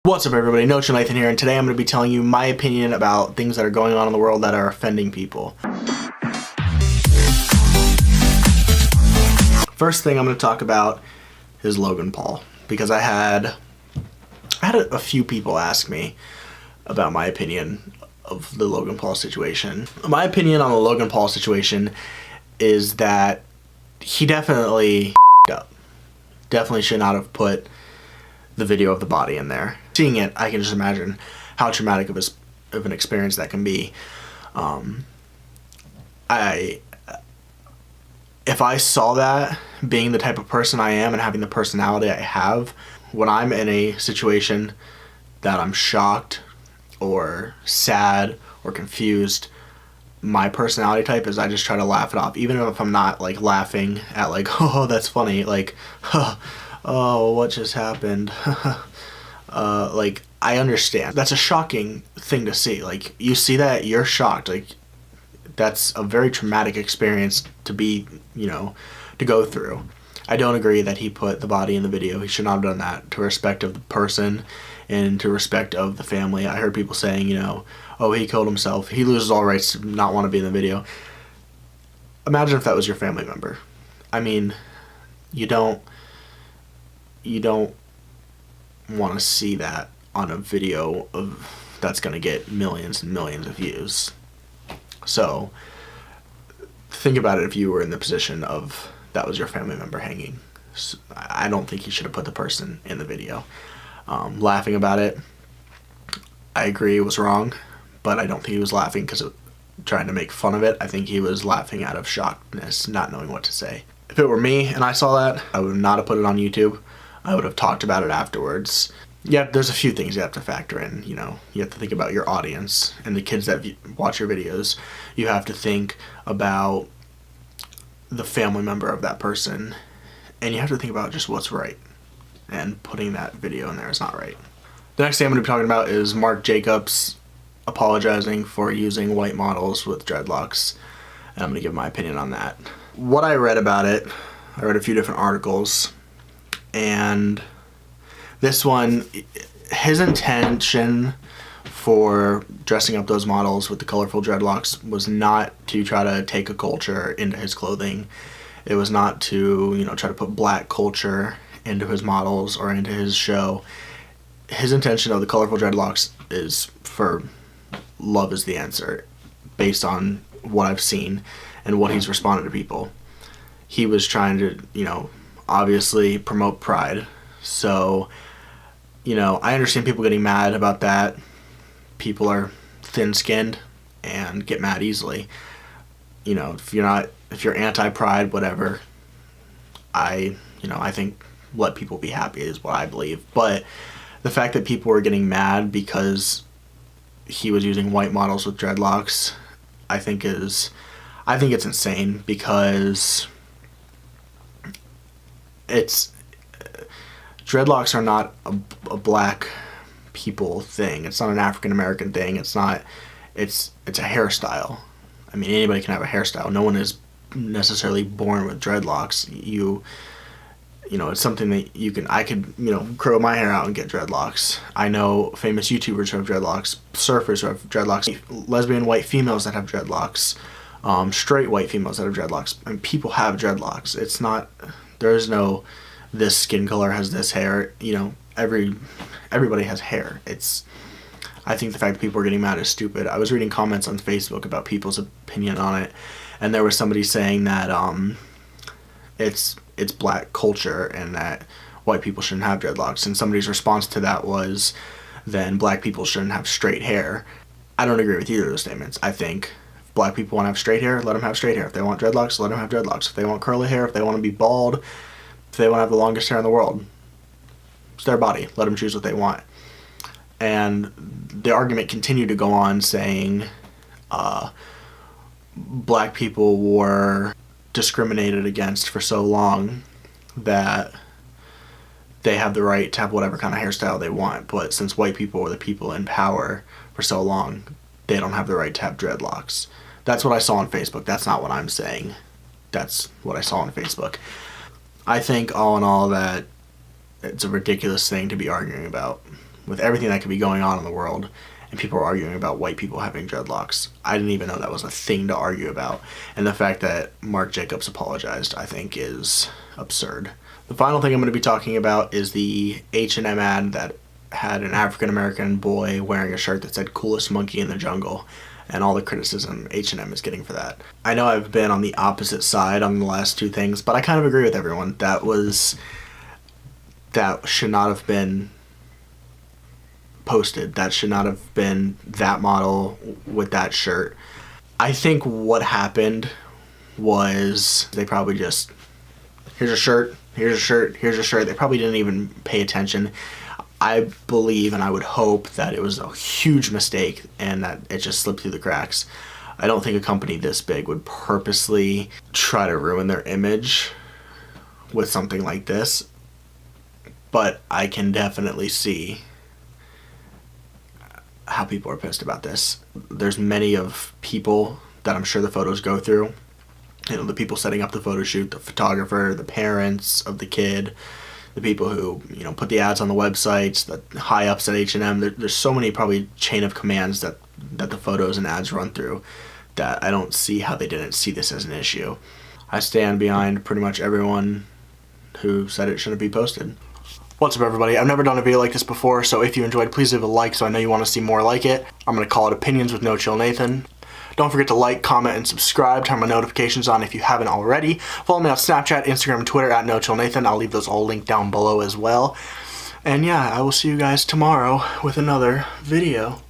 What's up everybody, NoChillNathan here, and today I'm going to be telling you my opinion about things that are going on in the world that are offending people. First thing I'm going to talk about is Logan Paul, because I had a few people ask me about my opinion of the Logan Paul situation. My opinion on the Logan Paul situation is that he definitely up. Definitely should not have put the video of the body in there. Seeing it, I can just imagine how traumatic of an experience that can be. If I saw that, being the type of person I am and having the personality I have, when I'm in a situation that I'm shocked or sad or confused, my personality type is I just try to laugh it off, even if I'm not like laughing at like, oh, that's funny, like, oh, what just happened? Like, I understand. That's a shocking thing to see. Like, you see that, you're shocked. Like, that's a very traumatic experience to be, to go through. I don't agree that he put the body in the video. He should not have done that, to respect of the person and to respect of the family. I heard people saying, oh, he killed himself. He loses all rights to not want to be in the video. Imagine if that was your family member. I mean, you don't want to see that on a video that's going to get millions and millions of views. So think about it if you were in the position of that was your family member hanging. So I don't think you should have put the person in the video. Laughing about it, I agree it was wrong, but I don't think he was laughing because of trying to make fun of it. I think he was laughing out of shockness, not knowing what to say. If it were me and I saw that, I would not have put it on YouTube. I would have talked about it afterwards. Yeah, there's a few things you have to factor in, you have to think about your audience and the kids that watch your videos. You have to think about the family member of that person, and you have to think about just what's right, and putting that video in there is not right. The next thing I'm going to be talking about is Marc Jacobs apologizing for using white models with dreadlocks, and I'm going to give my opinion on that. What I read about it, I read a few different articles, and this one, his intention for dressing up those models with the colorful dreadlocks was not to try to take a culture into his clothing. It was not to, try to put black culture into his models or into his show. His intention of the colorful dreadlocks is for love is the answer, based on what I've seen and what he's responded to people. He was trying to, obviously promote pride. So, I understand people getting mad about that. People are thin-skinned and get mad easily. If you're anti-pride, whatever, I think let people be happy is what I believe. But the fact that people were getting mad because he was using white models with dreadlocks, I think it's insane, because dreadlocks are not a black people thing. It's not an African American thing. It's a hairstyle. I mean, anybody can have a hairstyle. No one is necessarily born with dreadlocks. It's something that I could curl my hair out and get dreadlocks. I know famous YouTubers who have dreadlocks, surfers who have dreadlocks, lesbian white females that have dreadlocks, straight white females that have dreadlocks. I mean, people have dreadlocks. There is no this skin color has this hair. Everybody has hair. I think the fact that people are getting mad is stupid. I was reading comments on Facebook about people's opinion on it, and there was somebody saying that it's black culture and that white people shouldn't have dreadlocks, and somebody's response to that was, then black people shouldn't have straight hair. I don't agree with either of those statements. I think if black people want to have straight hair, let them have straight hair. If they want dreadlocks, let them have dreadlocks. If they want curly hair, if they want to be bald, if they want to have the longest hair in the world, it's their body. Let them choose what they want. And the argument continued to go on saying black people were discriminated against for so long that they have the right to have whatever kind of hairstyle they want. But since white people were the people in power for so long, they don't have the right to have dreadlocks. That's what I saw on Facebook. That's not what I'm saying. That's what I saw on Facebook. I think all in all that it's a ridiculous thing to be arguing about with everything that could be going on in the world, and people are arguing about white people having dreadlocks. I didn't even know that was a thing to argue about. And the fact that Marc Jacobs apologized, I think, is absurd. The final thing I'm going to be talking about is the H&M ad that had an African-American boy wearing a shirt that said "coolest monkey in the jungle," and all the criticism H&M is getting for that. I know I've been on the opposite side on the last two things, but I kind of agree with everyone. That should not have been posted. That should not have been that model with that shirt. I think what happened was they probably just, here's a shirt, here's a shirt, here's a shirt. They probably didn't even pay attention. I believe and I would hope that it was a huge mistake and that it just slipped through the cracks. I don't think a company this big would purposely try to ruin their image with something like this, but I can definitely see how people are pissed about this. There's many of people that I'm sure the photos go through. You know, the people setting up the photo shoot, the photographer, the parents of the kid, the people who, you know, put the ads on the websites, the high-ups at H&M. There's so many probably chain of commands that the photos and ads run through that I don't see how they didn't see this as an issue. I stand behind pretty much everyone who said it shouldn't be posted. What's up, everybody? I've never done a video like this before, so if you enjoyed, please leave a like so I know you want to see more like it. I'm going to call it Opinions with NoChillNathan. Don't forget to like, comment, and subscribe. Turn my notifications on if you haven't already. Follow me on Snapchat, Instagram, and Twitter at NoChillNathan. I'll leave those all linked down below as well. And yeah, I will see you guys tomorrow with another video.